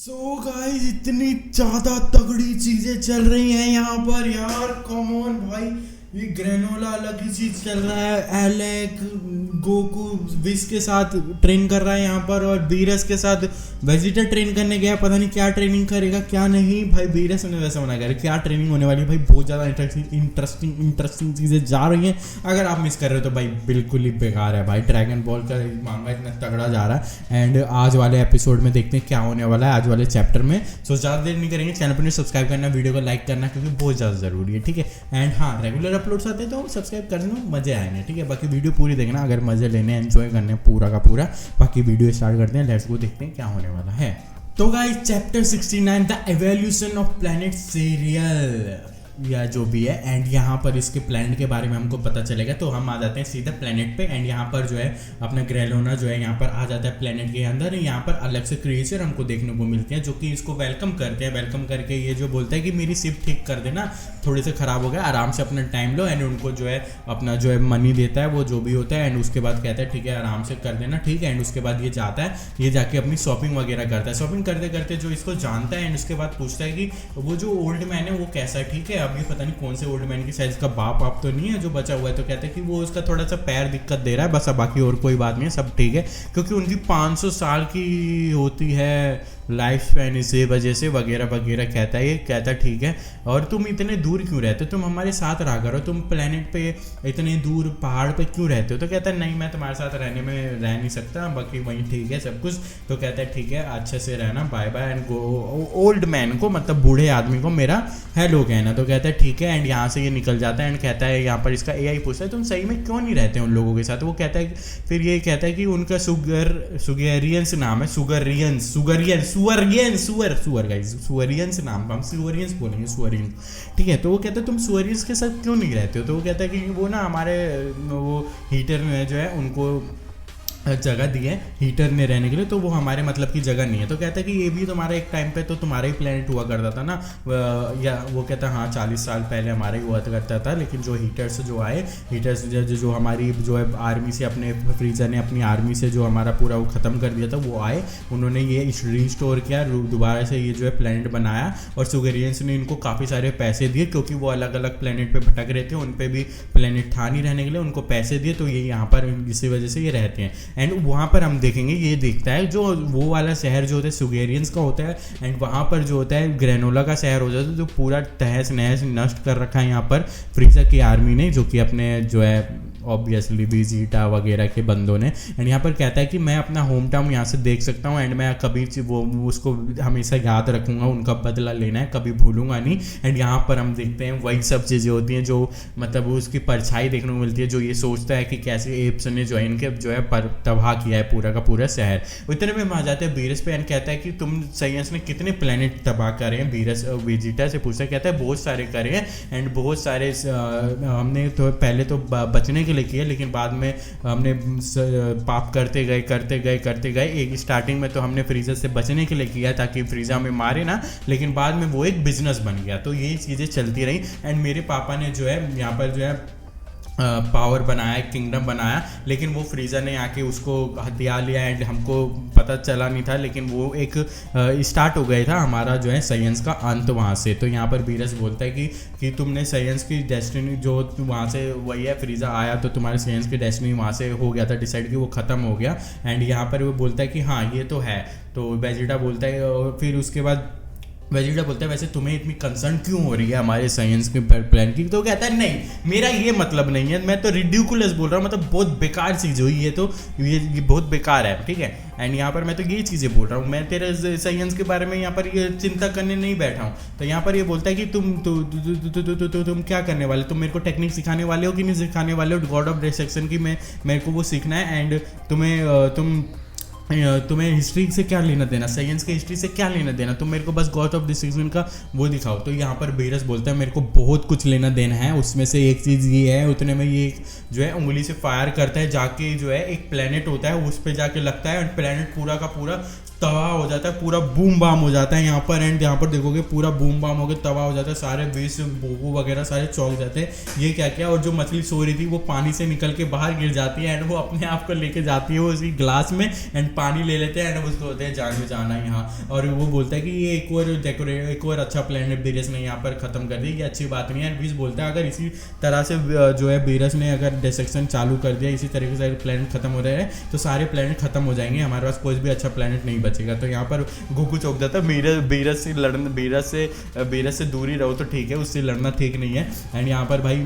So guys इतनी ज्यादा तगड़ी चीजें चल रही हैं यहाँ पर यार। कम ऑन भाई, ये ग्रेनोला अलग ही चीज चल रहा है। एलेक गोकू विस के साथ ट्रेन कर रहा है यहाँ पर, और बीरस के साथ वेजिटा ट्रेन करने गया। पता नहीं क्या ट्रेनिंग करेगा क्या नहीं भाई। बीरस ने वैसे मना कर क्या ट्रेनिंग होने वाली है भाई। बहुत ज़्यादा इंटरेस्टिंग चीज़ें जा रही हैं। अगर आप मिस कर रहे हो तो भाई बिल्कुल ही बेकार है भाई। ड्रैगन बॉल का मांगा इतना तगड़ा जा रहा है। एंड आज वाले एपिसोड में देखते हैं क्या होने वाला है आज वाले चैप्टर में। सो ज़्यादा देर नहीं करेंगे, चैनल पर सब्सक्राइब करना, वीडियो को लाइक करना क्योंकि बहुत ज़्यादा ज़रूरी है, ठीक है। एंड हाँ, रेगुलर अपलोड्स आते हैं तो सब्सक्राइब करना, मजे आएंगे, ठीक है। बाकी वीडियो पूरी देखना अगर मजे लेने, एंजॉय करने पूरा का पूरा। बाकी वीडियो स्टार्ट करते हैं, लेट्स गो, देखते हैं क्या होने वाला है। तो guys chapter 69 the evolution of planet serial या जो भी है। एंड यहाँ पर इसके प्लैनेट के बारे में हमको पता चलेगा, तो हम आ जाते हैं सीधा प्लैनेट पे। एंड यहाँ पर जो है अपना ग्रेलोना जो है यहाँ पर आ जाता है प्लैनेट के अंदर। यहाँ पर अलग से क्रिएचर हमको देखने को मिलते हैं जो कि इसको वेलकम करते हैं। वेलकम करके ये जो बोलता है कि मेरी शिप ठीक कर देना, थोड़े से ख़राब हो गया, आराम से अपना टाइम लो। एंड उनको जो है अपना जो है मनी देता है, वो जो भी होता है। एंड उसके बाद कहता है ठीक है आराम से कर देना, ठीक है। एंड उसके बाद ये जाता है, ये जाके अपनी शॉपिंग वगैरह करता है। शॉपिंग करते करते जो इसको जानता है, एंड उसके बाद पूछता है कि वो जो ओल्ड मैन है वो कैसा है, ठीक है। अब ये पता नहीं कौन से ओल्ड मैन की साइज का बाप तो नहीं है जो बचा हुआ है। तो कहते हैं कि वो उसका थोड़ा सा पैर दिक्कत दे रहा है बस, अब बाकी और कोई बात नहीं है, सब ठीक है। क्योंकि उनकी 500 साल की होती है लाइफ स्पैन, इसी वजह से वगैरह वगैरह कहता है। ये कहता ठीक है, और तुम इतने दूर क्यों रहते हो, तुम हमारे साथ रहा करो, तुम प्लेनेट पे इतने दूर पहाड़ पे क्यों रहते हो। तो कहता है नहीं, मैं तुम्हारे साथ रहने में रह नहीं सकता, बाकी वहीं ठीक है सब कुछ। तो कहता है ठीक है अच्छे से रहना, bye bye. And go old man को, मतलब बूढ़े आदमी को मेरा हेलो कहना। तो कहता है ठीक है। एंड यहाँ से ये निकल जाता है। एंड कहता है यहाँ पर इसका एआई पूछता है तुम सही में क्यों नहीं रहते उन लोगों के साथ। वो कहता है, फिर ये कहता है कि उनका सुगेरियंस नाम है, सुअरियंस नाम का, हम सुअरियंस बोलेंगे, सुअरियंस, ठीक है। तो वो कहता है तुम सुअरियंस के साथ क्यों नहीं रहते हो। तो वो कहता है कि वो ना हमारे वो हीटर में जो है उनको जगह दी है हीटर ने रहने के लिए, तो वो हमारे मतलब की जगह नहीं है। तो कहता है कि ये भी तुम्हारा एक टाइम पे तो तुम्हारा ही प्लेनेट हुआ करता था ना, या वो कहता है हाँ 40 साल पहले हमारा ही हुआ करता था। लेकिन जो हीटर्स जो आए, हीटर्स जो हमारी जो है आर्मी से, अपने फ्रीजर ने अपनी आर्मी से जो हमारा पूरा वो ख़त्म कर दिया था, वो आए, उन्होंने ये रीस्टोर किया, दोबारा से ये जो है प्लेनेट बनाया। और सुगेरियंस ने इनको काफ़ी सारे पैसे दिए क्योंकि वो अलग अलग प्लेनेट पर भटक रहे थे, उन पर भी प्लेनेट था नहीं रहने के लिए, उनको पैसे दिए। तो ये यहाँ पर इसी वजह से ये रहते हैं। एंड वहाँ पर हम देखेंगे, ये देखता है जो वो वाला शहर जो होता है सुगेरियंस का होता है। एंड वहाँ पर जो होता है ग्रेनोला का शहर हो जाता है, जो पूरा तहस नहस नष्ट कर रखा है यहाँ पर फ्रीजर की आर्मी ने, जो कि अपने जो है ऑब्वियसली वेजिटा वगैरह के बंदों ने। एंड यहाँ पर कहता है कि मैं अपना होम टाउन यहाँ से देख सकता हूँ, एंड मैं कभी वो उसको हमेशा याद रखूँगा, उनका बदला लेना है, कभी भूलूंगा नहीं। एंड यहाँ पर हम देखते हैं वही सब चीज़ें होती हैं जो मतलब उसकी परछाई देखने को मिलती है, जो ये सोचता है कि कैसे एप्स ने जो है इनके जो है तबाह किया है पूरा का पूरा शहर। इतने में हम आ जाते हैं बीरस पे। एंड कहता है कि तुम साइंस ने कितने प्लेनेट तबाह करे हैं। बीरस वेजिटा से पूछता है, कहता है बहुत सारे करे हैं। एंड बहुत सारे हमने तो पहले तो बचने लिए किया, लेकिन बाद में हमने पाप करते गए। एक स्टार्टिंग में तो हमने फ्रीजर से बचने के लिए किया ताकि फ्रीजर हमें मारे ना, लेकिन बाद में वो एक बिजनेस बन गया। तो ये चीज़ें चलती रही। एंड मेरे पापा ने जो है यहाँ पर जो है पावर बनाया, किंगडम बनाया, लेकिन वो फ्रीजर ने आके उसको हथिया लिया। एंड हमको पता चला नहीं था, लेकिन वो एक स्टार्ट हो गया था हमारा जो है साइंस का अंत वहाँ से। तो यहाँ पर बीरस बोलता है कि तुमने साइंस की डेस्टिनी जो वहाँ से वही है, फ्रीजर आया तो तुम्हारे साइंस की डेस्टिनी वहाँ से हो गया था डिसाइड कि वो ख़त्म हो गया। एंड यहाँ पर वो बोलता है कि हाँ ये तो है। तो वेजिटा बोलता है, और फिर उसके बाद वेजिटा बोलता है वैसे तुम्हें इतनी कंसर्न क्यों हो रही है हमारे साइंस के प्लान की। तो कहता है नहीं, मेरा ये मतलब नहीं है, मैं तो रिडिकुलस बोल रहा हूँ, मतलब बहुत बेकार चीज़ हुई है, तो ये बहुत बेकार है, ठीक है। एंड यहाँ पर मैं तो यही चीज़ें बोल रहा हूँ, मैं तेरे साइंस के बारे में यहाँ पर ये चिंता करने नहीं बैठा हूँ। तो यहाँ पर ये बोलता है कि तुम क्या करने वाले, तुम मेरे को टेक्निक सिखाने वाले हो कि नहीं सिखाने वाले हो, गॉड ऑफ डिसेक्शन की मेरे को वो सीखना है। एंड तुम्हें हिस्ट्री से क्या लेना देना, साइंस के हिस्ट्री से क्या लेना देना, तुम मेरे को बस गॉड ऑफ डिसीजन का वो दिखाओ। तो यहाँ पर बीरस बोलता है मेरे को बहुत कुछ लेना देना है, उसमें से एक चीज़ ये है। उतने में ये जो है उंगली से फायर करता है, जाके जो है एक प्लेनेट होता है उस पर जाके लगता है, और प्लेनेट पूरा का पूरा तबाह हो जाता है, पूरा बूम बाम हो जाता है यहाँ पर। एंड यहाँ पर देखोगे पूरा बूम बाम होकर तबाह हो जाता है, सारे वेस्ट बोगो वगैरह सारे चौंक जाते हैं, ये क्या क्या। और जो मछली सो रही थी वो पानी से निकल के बाहर गिर जाती है एंड वो अपने आप को लेके जाती है वो उसी ग्लास में एंड पानी ले लेते हैं एंड उसको होते हैं जान बचाना यहाँ। और वो बोलता है कि ये एक और अच्छा प्लान है बीरस ने यहाँ पर खत्म कर दिया, ये अच्छी बात नहीं है। बीस बोलता है अगर इसी तरह से जो है बीरस ने अगर डिस्ट्रक्शन चालू कर दिया, इसी तरीके से प्लेनेट खत्म हो रहे हैं तो सारे प्लेनेट खत्म हो जाएंगे, हमारे पास कोई भी अच्छा प्लेनेट नहीं बचेगा। तो यहाँ पर गोकू चौंक जाता है, बीरस से दूरी रहो तो ठीक है, उससे लड़ना ठीक नहीं है। एंड यहाँ पर भाई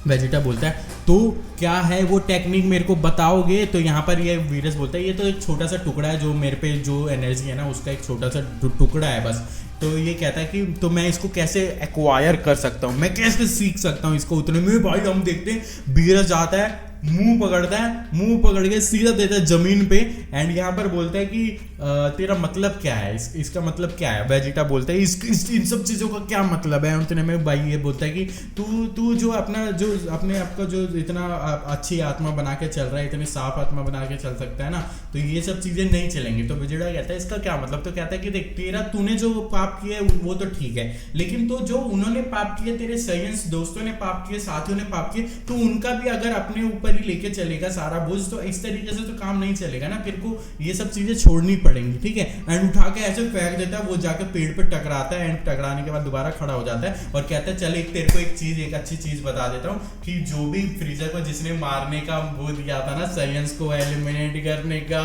वेजिटा बोलता है तो क्या है वो टेक्निक मेरे को बताओगे। तो यहाँ पर ये वीरस बोलता है ये तो एक छोटा सा टुकड़ा है, जो मेरे पे जो एनर्जी है ना उसका एक छोटा सा टुकड़ा है बस। तो ये कहता है कि तो मैं इसको कैसे एक्वायर कर सकता हूँ, मैं कैसे सीख सकता हूँ इसको। उतने में भाई हम देखते हैं वीरस जाता है, मुंह पकड़ता है, मुंह पकड़ के सीधा देता है जमीन पे एंड यहाँ पर बोलता है कि तेरा मतलब क्या है, इसका मतलब क्या है। वेजिटा बोलता है इन सब चीज़ों का क्या मतलब है। उतने में भाई ये बोलता है कि तू जो अपने आप का जो इतना अच्छी आत्मा बना के चल रहा है, इतनी साफ आत्मा बना के चल सकता है ना, तो ये सब चीज़ें नहीं चलेंगी। तो वेजिटा कहता है इसका क्या मतलब। तो कहता है कि देख तूने जो पाप किया वो तो ठीक है, लेकिन तो जो उन्होंने पाप किए, तेरे साइंस दोस्तों ने पाप किए, साथियों ने पाप किए, तो उनका भी अगर अपने ऊपर ही लेके चलेगा सारा बोझ, तो इस तरीके से तो काम नहीं चलेगा ना, फिर को ये सब चीजें छोड़नी पड़ेंगी, ठीक है। एंड उठा के ऐसे फेंक देता है, वो जाके पेड़ पे टकराता है एंड टकराने के बाद दोबारा खड़ा हो जाता है और कहता है चल तेरे को एक अच्छी चीज बता देता हूँ कि जो भी फ्रीजर को जिसने मारने का वो दिया था ना, साइंस को एलिमिनेट करने का,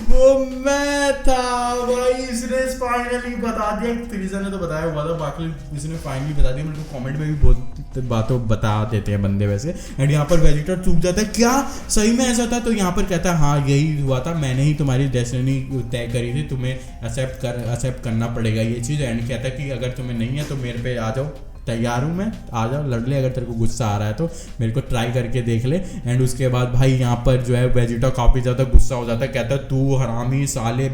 वो मैं था भाई। इसने फाइनली बता दिया, फ्रीजर ने तो बताया हुआ था, बाकी इसने फाइनली बता दिया। मेरे को कमेंट में भी बहुत बातों बता देते हैं बंदे वैसे। एंड यहाँ पर वेजिटा चूक जाता है, क्या सही में ऐसा था। तो यहाँ पर कहता है हाँ यही हुआ था, मैंने ही तुम्हारी डेस्टिनी तय करी थी, तुम्हें एक्सेप्ट करना पड़ेगा ये चीज़। एंड कहता है कि अगर तुम्हें नहीं है तो मेरे पे आ जाओ, तैयार हूँ मैं, आ जाओ लड़ ले, अगर तेरे को गुस्सा आ रहा है तो मेरे को ट्राई करके देख ले। एंड उसके बाद भाई यहाँ पर जो है वेजिटा काफ़ी ज़्यादा गुस्सा हो जाता है, कहता है तू हरामी साले,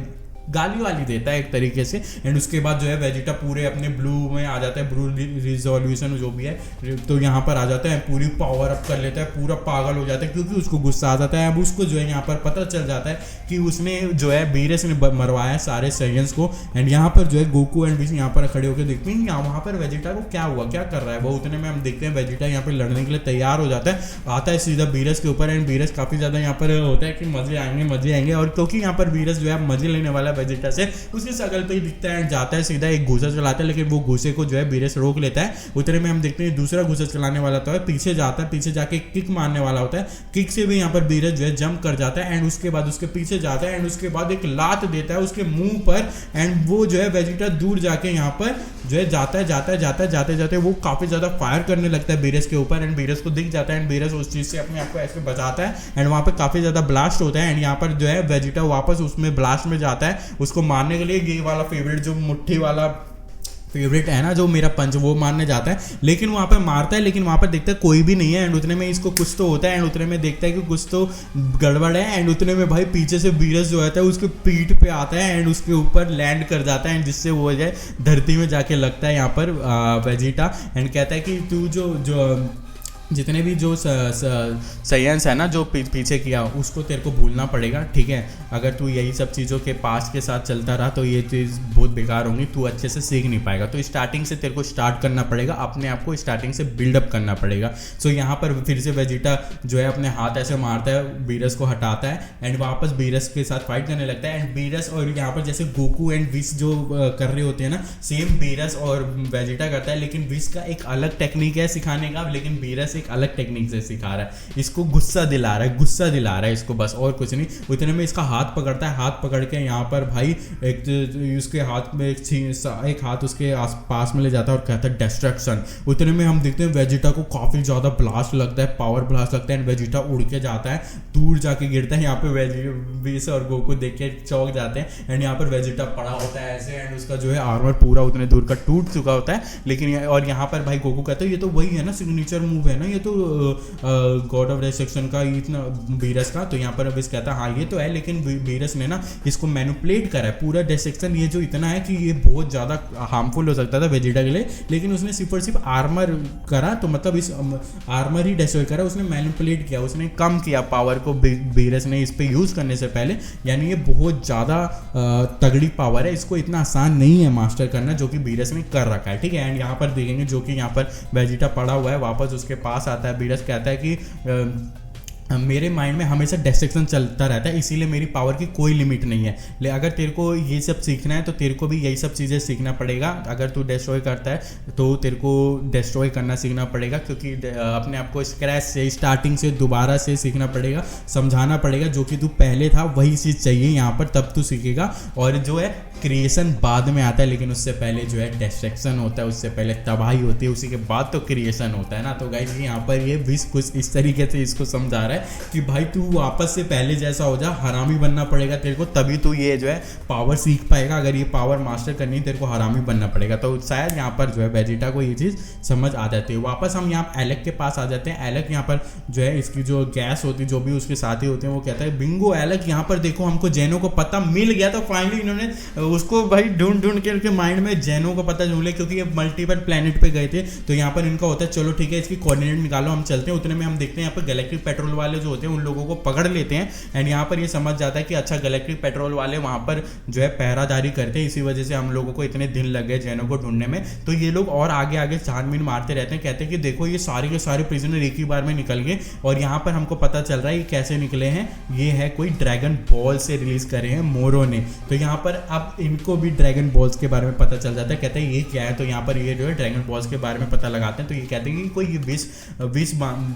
गाली वाली देता है एक तरीके से। एंड उसके बाद जो है वेजिटा पूरे अपने ब्लू में आ जाता है, ब्लू रिजोल्यूशन जो भी है, तो यहाँ पर आ जाता है, पूरी पावर अप कर लेता है, पूरा पागल हो जाता है क्योंकि उसको गुस्सा आ जाता है। अब उसको जो है यहाँ पर पता चल जाता है कि उसने जो है बीरस ने मरवाया है सारे साइंस को। एंड यहाँ पर जो है गोकू एंड बीस यहाँ पर खड़े होकर देखते हैं वहाँ पर वेजिटा को क्या हुआ, क्या कर रहा है वो। उतने में हम देखते हैं वेजिटा यहाँ पर लड़ने के लिए तैयार हो जाता है, आता है सीधा बीरस के ऊपर। एंड बीरस काफ़ी ज़्यादा यहाँ पर होता है कि मजे आएंगे, और क्योंकि यहाँ पर बीरस जो है मजे लेने वाला वेजिटा से, उसकी शकल पे ही दिखता है, जाता है सीधा एक घूसा चलाता है, लेकिन वो घूसे को जो है बीरस रोक लेता है। उतने में हम देखते हैं दूसरा घूसा चलाने वाला तो है, पीछे जाता है, पीछे जाके किक मारने वाला होता है, किक से भी यहाँ पर बीरस जो है जंप कर जाता है एंड उसके बाद उसके पीछे जाता है एंड उसके बाद एक लात देता है उसके मुंह पर। एंड वो जो है वेजिटा दूर जाके यहाँ पर जो है जाते वो काफी ज्यादा फायर करने लगता है बीरस के ऊपर। एंड बीरस को दिख जाता है एंड बीरस उस चीज से अपने आप को ऐसे बचाता है एंड वहां पे काफी ज्यादा ब्लास्ट होता है। एंड यहाँ पर जो है वेजिटा वापस उसमें ब्लास्ट में जाता है उसको मारने के लिए। ये वाला फेवरेट जो मुट्ठी वाला फेवरेट है ना, जो मेरा पंच, वो मारने जाता है, लेकिन वहाँ पर मारता है, लेकिन वहाँ पर देखता है कोई भी नहीं है। एंड उतने में इसको कुछ तो होता है एंड उतने में देखता है कि कुछ तो गड़बड़ है। एंड उतने में भाई पीछे से बीरस जो होता है उसके पीठ पे आता है एंड उसके ऊपर लैंड कर जाता है, जिससे वो जाए धरती में जाके लगता है यहाँ पर वेजिटा। एंड कहता है कि तू जो जितने भी जो साइंस है ना जो पीछे किया, उसको तेरे को भूलना पड़ेगा, ठीक है। अगर तू यही सब चीज़ों के पास के साथ चलता रहा तो ये चीज़ बहुत बेकार होंगी, तू अच्छे से सीख नहीं पाएगा। तो स्टार्टिंग से तेरे को स्टार्ट करना पड़ेगा, अपने आप को स्टार्टिंग से बिल्डअप करना पड़ेगा। सो यहाँ पर फिर से वेजिटा जो है अपने हाथ ऐसे मारता है, बीरस को हटाता है एंड वापस बीरस के साथ फाइट करने लगता है। एंड बीरस और यहाँ पर जैसे गोकू एंड विश जो कर रहे होते हैं ना, सेम बीरस और वेजिटा करता है, लेकिन विश का एक अलग टेक्निक है सिखाने का, लेकिन बीरस एक अलग टेक्निक से सिखा रहा है, इसको गुस्सा दिला रहा है इसको, बस और कुछ नहीं। उतने में इसका हाथ पकड़ता है, हाथ पकड़ के यहाँ पर भाई एक उसके हाथ में एक हाथ उसके पास में ले जाता है और कहता है डिस्ट्रक्शन। उतने में हम देखते हैं वेजिटा को काफी ज्यादा ब्लास्ट लगता है, पावर ब्लास्ट लगता है एंड वेजिटा उड़ के जाता है, दूर जाके गिरता है। यहाँ पे विश और गोकू देख के चौंक जाते हैं एंड यहाँ पर वेजिटा पड़ा होता है ऐसे एंड उसका जो है आर्मर पूरा उतने दूर का टूट चुका होता है। लेकिन और यहाँ पर भाई गोकू कहता है ये तो वही है ना, सिग्नेचर मूव है ना ना ये तो गॉड ऑफ डिस्ट्रक्शन का इतना वीरस का, तो यहाँ पर विश कहता है हाँ ये तो है, लेकिन वीरस ने ना इसको मैनिपुलेट करा है पूरा डिस्ट्रक्शन ये जो इतना है कि ये बहुत ज़्यादा हार्मफुल हो सकता था वेजिटा के लिए, लेकिन उसने सिर्फ आर्मर करा, तो मतलब इस आर्मर ही डिस्ट्रॉय करा, उसने मैनिपुलेट किया, उसने कम किया पावर को वीरस ने इस पर यूज़ करने से पहले। यानी ये बहुत ज़्यादा तगड़ी पावर है, इसको इतना आसान नहीं है मास्टर करना जो कि वीरस ने कर रखा है, ठीक है। एंड यहाँ पर देखेंगे जो कि यहाँ पर वेजिटा पड़ा हुआ है, वापस उसके पास आता है, वीरस कहता है कि मेरे माइंड में हमेशा डिस्ट्रैक्शन चलता रहता है, इसीलिए मेरी पावर की कोई लिमिट नहीं है। ले अगर तेरे को ये सब सीखना है तो तेरे को भी यही सब चीज़ें सीखना पड़ेगा। अगर तू डिस्ट्रॉय करता है तो तेरे को डिस्ट्रॉय करना सीखना पड़ेगा, क्योंकि अपने आप को स्क्रैच से स्टार्टिंग से दोबारा से सीखना पड़ेगा, समझाना पड़ेगा। जो कि तू पहले था वही चीज़ चाहिए यहाँ पर, तब तू सीखेगा। और जो है क्रिएशन बाद में आता है, लेकिन उससे पहले जो है डिस्ट्रैक्शन होता है, उससे पहले तबाही होती है, उसी के बाद तो क्रिएशन होता है ना। तो गाइस यहाँ पर ये भी कुछ इस तरीके से इसको समझा रहा है कि भाई तू वापस से पहले जैसा हो जा, हरामी बनना पड़ेगा तेरे को, तभी तू ये जो है पावर सीख पाएगा। अगर ये पावर मास्टर करनी है तेरे को हरामी बनना पड़ेगा। तो शायद यहाँ पर जो है वेजिटा को ये चीज़ समझ आ जाती है। वापस हम यहाँ एलेक के पास आ जाते हैं। एलेक यहाँ पर जो है इसकी जो गैस होती है, जो भी उसके साथी होते हैं, वो कहता है बिंगो एलेक यहाँ पर देखो हमको जेनो को पता मिल गया। तो फाइनली इन्होंने उसको भाई ढूंढ के उनके माइंड में जेनो को पता ढूंढ लिया, क्योंकि ये मल्टीपल प्लेनेट पे गए थे। तो यहाँ पर इनका होता है चलो ठीक है इसकी कोऑर्डिनेट निकालो, हम चलते हैं। उतने में हम देखते हैं यहाँ पर गैलेक्टिक पेट्रोल वाले जो होते हैं उन लोगों को पकड़ लेते हैं। एंड यहाँ पर ये समझ जाता है कि अच्छा गैलेक्टिक पेट्रोल वाले वहाँ पर जो है पहरादारी करते हैं, इसी वजह से हम लोगों को इतने दिन लग गए जेनो को ढूंढने में। तो ये लोग और आगे आगे छानबीन मारते रहते हैं, कहते हैं कि देखो ये सारे के सारे प्रिजनर एक ही बार में निकल गए। और यहाँ पर हमको पता चल रहा है ये कैसे निकले हैं, ये है कोई ड्रैगन बॉल से रिलीज करे हैं मोरो ने। तो यहाँ पर अब इनको भी ड्रैगन बॉल्स के बारे में पता चल जाता है, कहते हैं ये क्या है। तो यहाँ पर ये जो है ड्रैगन बॉल्स के बारे में पता लगाते हैं। तो ये कहते हैं कि कोई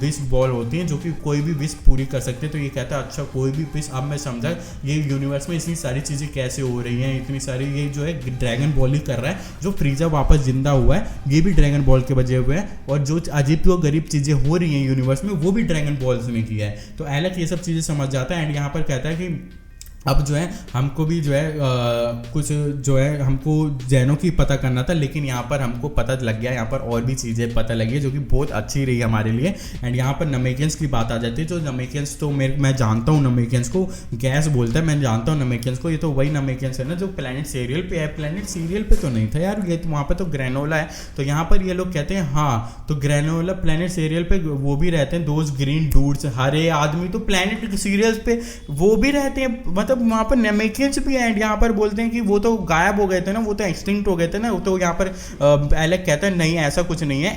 विश बॉल होती है जो कि कोई भी विश पूरी कर सकते हैं। तो ये कहता है अच्छा कोई भी विश। अब मैं समझा ये यूनिवर्स में इतनी सारी चीज़ें कैसे हो रही हैं, इतनी सारी ये जो है ड्रैगन बॉल ही कर रहा है। जो फ्रीजा वापस जिंदा हुआ है ये भी ड्रैगन बॉल के वजह हुए हैं, और जो अजीब तो गरीब चीज़ें हो रही हैं यूनिवर्स में वो भी ड्रैगन बॉल्स ने किया है। तो एलेक ये सब चीज़ें समझ जाता है। एंड यहाँ पर कहता है कि अब जो है हमको भी जो है कुछ जो है हमको जेनो की पता करना था, लेकिन यहाँ पर हमको पता लग गया, यहाँ पर और भी चीज़ें पता लगी है जो कि बहुत अच्छी रही हमारे लिए। एंड यहाँ पर नमेकियंस की बात आ जाती है। जो नमेकियंस तो मैं जानता हूँ, नमेकियंस को गैस बोलता है, मैं जानता हूँ नमेकियंस को। ये तो वही नमेकियंस है ना जो प्लैनेट सीरियल पे है। प्लैनेट सीरियल पे तो नहीं था यार, ये तो वहाँ पर तो ग्रेनोला है। तो यहाँ पर ये लोग कहते हैं हाँ तो ग्रेनोला प्लैनेट सीरियल पे वो भी रहते हैं, दोस्त ग्रीन डूड्स हरे आदमी तो प्लैनेट सीरियल्स पे वो भी रहते हैं, मतलब वहाँ पर नेमेकियंस भी हैं। यहाँ पर बोलते हैं कि वो तो गायब हो गए थे ना, वो तो एक्सटिंक्ट हो गए थे ना। तो यहाँ पर एलेक कहता है नहीं ऐसा कुछ नहीं है,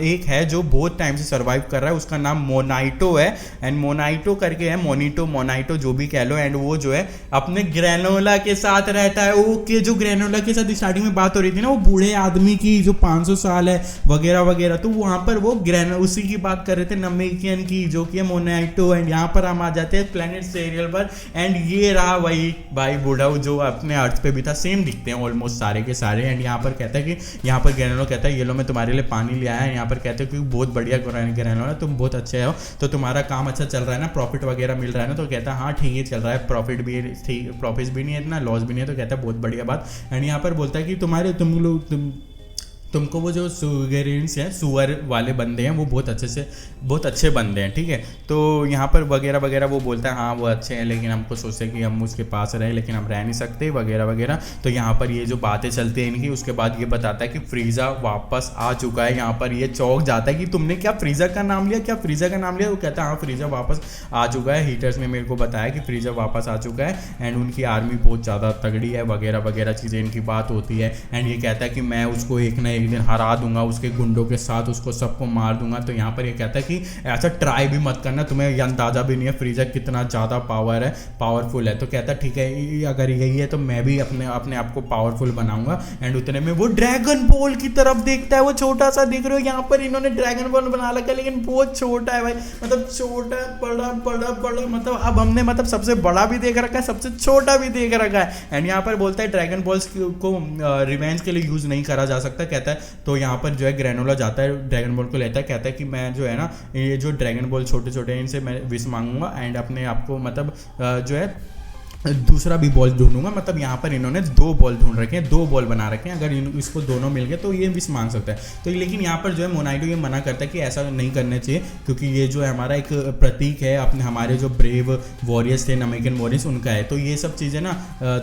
एक है जो बहुत टाइम से सर्वाइव कर रहा है, उसका नाम मोनाइटो है। एंड मोनाइटो करके है, मोनाइटो जो भी कह लो। एंड वो जो है अपने ग्रेनोला के साथ रहता है। ओके, जो ग्रेनोला के साथ स्टार्टिंग में बात हो रही थी ना वो बूढ़े आदमी की जो 500 साल है वगैरह वगैरह, तो वहाँ पर वो उसी की बात कर रहे थे नमेकियन की जो कि है मोनाइटो। एंड यहाँ पर हम आ जाते हैं प्लैनेट सीरियल पर। एंड ये रहा वही भाई बूढ़ा जो अपने अर्थ पे भी था, सेम दिखते हैं ऑलमोस्ट सारे के सारे। एंड यहाँ पर कहता है कि यहाँ पर ग्रेनोला कहता है ये लो मैं तुम्हारे लिए पानी ले आया है। यहाँ पर कहते हैं कि बहुत बढ़िया ग्रेनोला, तुम बहुत अच्छे हो, तो तुम्हारा काम अच्छा चल रहा है ना, प्रॉफिट वगैरह मिल रहा है ना। तो कहता है हाँ ठीक है चल रहा है, प्रॉफिट भी नहीं है इतना, लॉस भी नहीं है। तो कहता है बहुत बढ़िया बात। एंड यहाँ पर बोलता है कि तुमको वो जो सुगेरियंस हैं सुअर वाले बंदे हैं वो बहुत अच्छे बंदे हैं, ठीक है। तो यहाँ पर वगैरह वगैरह वो बोलता है हाँ वो अच्छे हैं, लेकिन हमको सोचते हैं कि हम उसके पास रहें, लेकिन हम रह नहीं सकते वगैरह वगैरह। तो यहाँ पर ये जो बातें चलती हैं इनकी, उसके बाद ये बताता है कि फ्रीजा वापस आ चुका है। यहाँ पर ये चौंक जाता है कि तुमने क्या फ्रीजा का नाम लिया, क्या फ्रीजा का नाम लिया। वो कहता है हाँ फ्रीजा वापस आ चुका है, हीटर्स ने मेरे को बताया कि फ्रीजा वापस आ चुका है। एंड उनकी आर्मी बहुत ज़्यादा तगड़ी है वगैरह वगैरह चीज़ें इनकी बात होती है। एंड ये कहता है कि मैं उसको एक ना एक दिन हरा दूंगा, उसके गुंडों के साथ उसको सबको मार दूंगा। तो यहाँ पर ये कहता है कि ऐसा ट्राई भी मत करना, तुम्हें ये अंदाजा भी नहीं है फ्रीजा कितना ज़्यादा पावरफुल है। तो कहता है ठीक है अगर यही है तो मैं भी अपने आप को पावरफुल बनाऊंगा। एंड उतने में वो ड्रैगन बॉल की तरफ देखता है, वो छोटा सा दिख रहा है। यहाँ पर इन्होंने ड्रैगन बॉल बना रखा है लेकिन बहुत छोटा है भाई, मतलब छोटा बड़ा मतलब अब हमने मतलब सबसे बड़ा भी देख रखा है, सबसे छोटा भी देख रखा है। एंड यहाँ पर बोलता है ड्रैगन बॉल्स को रिवेंज के लिए यूज नहीं करा जा सकता, कहता है। तो यहाँ पर जो है ग्रेनोला जाता है, ड्रैगन बॉल को लेता है, कहता है कि मैं जो है ना ये जो ड्रैगन बॉल छोटे छोटे हैं इनसे मैं विश मांगूंगा। एंड अपने आप को मतलब जो है दूसरा भी बॉल ढूंढूंगा, मतलब यहाँ पर इन्होंने 2 बॉल ढूंढ रखे हैं, 2 बॉल बना रखे हैं, अगर इसको दोनों मिल गए तो ये विश मांग सकता है। तो लेकिन यहाँ पर जो है मोनाइटो ये मना करता है कि ऐसा नहीं करना चाहिए, क्योंकि ये जो है हमारा एक प्रतीक है, अपने हमारे जो ब्रेव वॉरियर्स थे नमेकियन वॉरियर्स उनका है। तो ये सब चीज़ें ना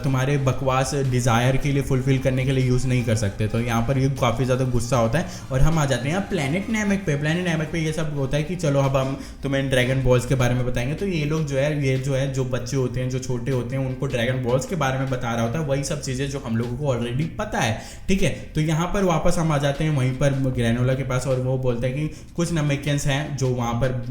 तुम्हारे बकवास डिज़ायर के लिए फुलफिल करने के लिए यूज़ नहीं कर सकते। तो यहाँ पर ये काफ़ी ज़्यादा गुस्सा होता है और हम आ जाते हैं प्लेनेट नैमेक पे। प्लेनेट नैमेक पे ये सब होता है कि चलो अब हम तुम्हें ड्रैगन बॉल्स के बारे में बताएंगे। तो ये लोग जो है जो बच्चे होते हैं, जो छोटे होते हैं, उनको ड्रैगन बॉल्स के बारे में बता रहा होता है, वही सब चीज़ें जो हम लोगों को ऑलरेडी पता है। ठीक है, तो यहाँ पर वापस हम आ जाते हैं वहीं पर ग्रैनोला के पास और वो बोलते हैं कि कुछ नमेकियंस हैं जो वहाँ पर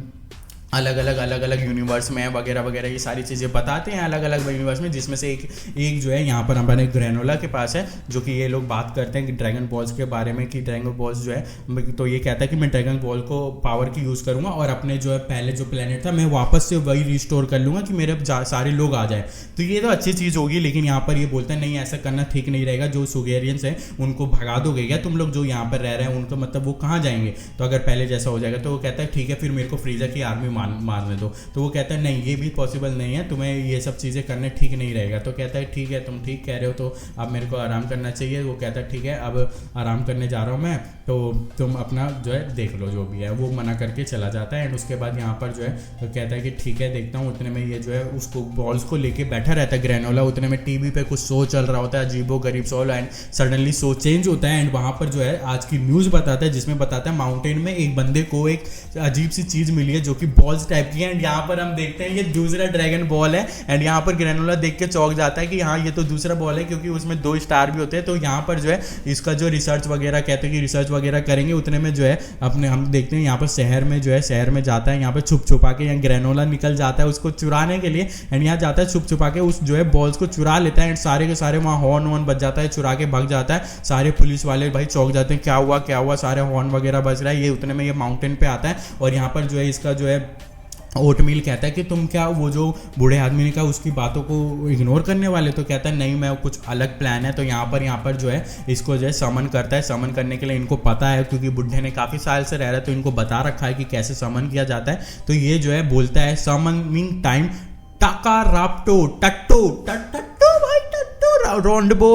अलग अलग यूनिवर्स में वगैरह वगैरह ये सारी चीज़ें बताते हैं अलग अलग यूनिवर्स में, जिसमें से एक जो है यहाँ पर हमारे ग्रैनोला के पास है, जो कि ये लोग बात करते हैं कि ड्रैगन बॉल्स के बारे में, कि ड्रैगन बॉल्स जो है, तो ये कहता है कि मैं ड्रैगन बॉल को पावर की यूज़ करूँगा और अपने जो है पहले जो प्लेनेट था मैं वापस से वही रिस्टोर कर लूँगा कि मेरे सारे लोग आ जाए। तो ये तो अच्छी चीज़ होगी, लेकिन यहाँ पर ये बोलते हैं नहीं, ऐसा करना ठीक नहीं रहेगा। जो सुगेरियंस हैं उनको भगा दोगे क्या तुम लोग, जो यहाँ पर रह रहे हैं उनको, मतलब वो कहाँ जाएंगे? तो अगर पहले जैसा हो जाएगा। तो वो कहता है ठीक है, फिर मेरे को फ्रीजा की आर्मी मारने दो। तो वो कहता है नहीं, ये भी पॉसिबल नहीं है, तुम्हें ये सब चीज़ें करने ठीक नहीं रहेगा। तो कहता है ठीक है, तुम ठीक कह रहे हो, तो अब मेरे को आराम करना चाहिए। वो कहता है ठीक है, अब आराम करने जा रहा हूँ मैं, तो तुम अपना जो है देख लो जो भी है। वो मना करके चला जाता है एंड उसके बाद यहाँ पर जो है तो कहता है कि ठीक है देखता हूँ। उतने में ये जो है उसको बॉल्स को लेके बैठा रहता है ग्रैनोला। उतने में टीवी पे कुछ शो चल रहा होता है, अजीबो गरीब show, and suddenly show change होता है एंड वहाँ पर जो है आज की न्यूज़ बताता है, जिसमें बताता है माउंटेन में एक बंदे को एक अजीब सी चीज़ मिली है जो कि बॉल्स टाइप की है। एंड यहाँ पर हम देखते हैं ये दूसरा ड्रैगन बॉल है एंड यहाँ पर ग्रैनोला देख के चौंक जाता है कि हाँ ये तो दूसरा बॉल है, क्योंकि उसमें 2 स्टार भी होते हैं। तो यहाँ पर जो है इसका जो रिसर्च वगैरह कहते हैं कि रिसर्च वगैरह करेंगे। उतने में जो है अपने हम देखते हैं यहाँ पर शहर में जो है, शहर में जाता है यहाँ पर छुप छुपा के, यहाँ ग्रैनोला निकल जाता है उसको चुराने के लिए एंड यहाँ जाता है छुप छुपा के, उस जो है बॉल्स को चुरा लेता है एंड सारे के सारे वहाँ हॉर्न बज जाता है, चुरा के भाग जाता है। सारे पुलिस वाले भाई चौंक जाते हैं, क्या हुआ, सारे हॉर्न वगैरह बज रहा है। ये उतने में ये माउंटेन पे आता है और यहाँ पर जो है इसका जो है ओटमील कहता है कि तुम क्या वो जो बूढ़े आदमी ने कहा उसकी बातों को इग्नोर करने वाले? तो कहता है नहीं, मैं कुछ अलग प्लान है। तो यहाँ पर जो है इसको जो है समन करता है। समन करने के लिए इनको पता है, क्योंकि बुढ़े ने काफ़ी साल से रह रहा है तो इनको बता रखा है कि कैसे समन किया जाता है। तो ये जो है बोलता है समनिंग टाइम टाका राप्टो टट्टो टट्टो भाई टट्टो रोंडबो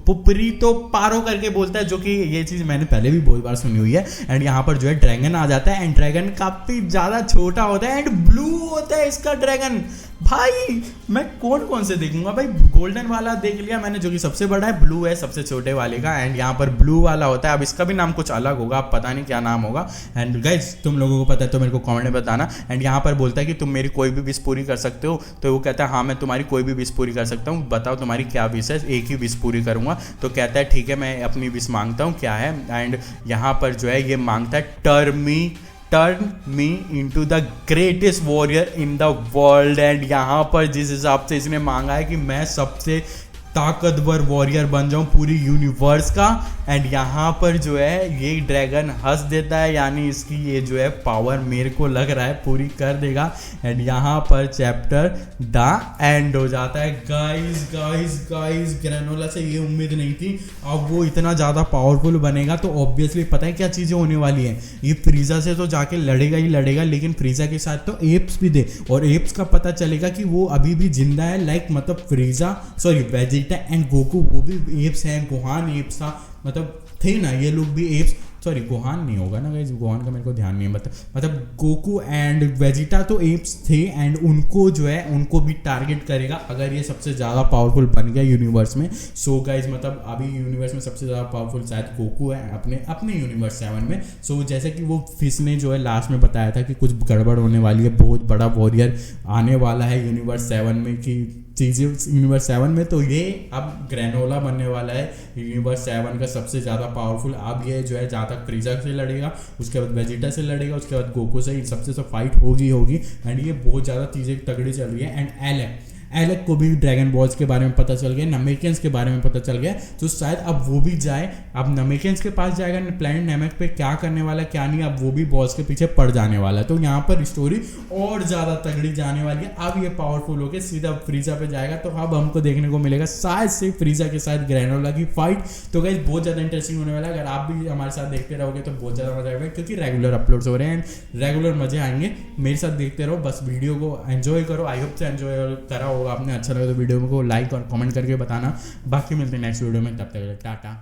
पुपरी तो पारो करके बोलता है, जो कि ये चीज़ मैंने पहले भी बहुत बार सुनी हुई है। एंड यहाँ पर जो है ड्रैगन आ जाता है एंड ड्रैगन काफ़ी ज़्यादा छोटा होता है एंड ब्लू होता है इसका ड्रैगन। भाई मैं कौन से देखूंगा भाई, गोल्डन वाला देख लिया मैंने जो कि सबसे बड़ा है, ब्लू है सबसे छोटे वाले का एंड यहाँ पर ब्लू वाला होता है। अब इसका भी नाम कुछ अलग होगा, अब पता नहीं क्या नाम होगा। एंड गाइस तुम लोगों को पता है तो मेरे को कमेंट में बताना। एंड यहाँ पर बोलता है कि तुम मेरी कोई भी विश पूरी कर सकते हो। तो वो कहता है हाँ मैं तुम्हारी कोई भी विश पूरी कर सकता हूँ, बताओ तुम्हारी क्या विश है? एक ही विश पूरी करूँगा। तो कहता है ठीक है मैं अपनी विश मांगता हूँ, क्या है? एंड यहाँ पर जो है ये मांगता है turn me into the greatest warrior in the world. And यहाँ पर जिस हिसाब से इसने मांगा है कि मैं सबसे ताकतवर वॉरियर बन जाऊं पूरी यूनिवर्स का, एंड यहाँ पर जो है ये ड्रैगन हंस देता है, यानी इसकी ये जो है पावर मेरे को लग रहा है पूरी कर देगा। एंड यहाँ पर चैप्टर द एंड हो जाता है। गाइस ग्रैनोला से ये उम्मीद नहीं थी, अब वो इतना ज़्यादा पावरफुल बनेगा तो ऑब्वियसली पता है क्या चीज़ें होने वाली हैं। ये फ्रीजा से तो जाके लड़ेगा ही लड़ेगा, लेकिन फ्रीजा के साथ तो एप्स भी दे, और एप्स का पता चलेगा कि वो अभी भी जिंदा है, लाइक मतलब फ्रीजा वेजिटा एंड गोकू वो भी एप्स हैं। गोहान एप्स था, मतलब थे ना ये लोग भी एप्स, गोहान नहीं होगा ना गाइस, गोहान का मेरे को ध्यान नहीं है, मतलब गोकू एंड वेजिटा तो एप्स थे एंड उनको जो है उनको भी टारगेट करेगा अगर ये सबसे ज़्यादा पावरफुल बन गया यूनिवर्स में। सो गाइस मतलब अभी यूनिवर्स में सबसे ज़्यादा पावरफुल शायद गोकू है अपने यूनिवर्स 7 में। सो जैसे कि वो फिश ने जो है लास्ट में बताया था कि कुछ गड़बड़ होने वाली है, बहुत बड़ा वॉरियर आने वाला है यूनिवर्स 7 में की चीज़ें यूनिवर्स 7 में। तो ये अब ग्रैनोला बनने वाला है यूनिवर्स 7 का सबसे ज़्यादा पावरफुल। अब ये जो है जहाँ तक फ्रीजा से लड़ेगा, उसके बाद वेजिटा से लड़ेगा, उसके बाद गोकू से, इन सबसे तो फाइट होगी एंड ये बहुत ज़्यादा चीज़ें तगड़ी चल रही है। एंड एलेक को भी ड्रैगन बॉल्स के बारे में पता चल गया, नमेकियंस के बारे में पता चल गया, तो शायद अब वो भी जाए, अब नमेकियंस के पास जाएगा प्लैनेट नैमेक पे, क्या करने वाला क्या नहीं, अब वो भी बॉल्स के पीछे पड़ जाने वाला है। तो यहाँ पर स्टोरी और ज़्यादा तगड़ी जाने वाली है। अब ये पावरफुल होकर सीधा फ्रीजा पे जाएगा, तो अब हमको देखने को मिलेगा शायद से फ्रीजा के साथ ग्रैनोला की फाइट। तो गाइस बहुत ज़्यादा इंटरेस्टिंग होने वाला है, अगर आप भी हमारे साथ देखते रहोगे तो बहुत ज़्यादा मजा आएगा, क्योंकि रेगुलर अपलोड्स हो रहे हैं, रेगुलर मजे आएंगे। मेरे साथ देखते रहो, बस वीडियो को एंजॉय करो, आई होप से एंजॉय करा होगा। होगा आपने, अच्छा लगा तो वीडियो को लाइक और कमेंट करके बताना। बाकी मिलते हैं नेक्स्ट वीडियो में, तब तक टाटा।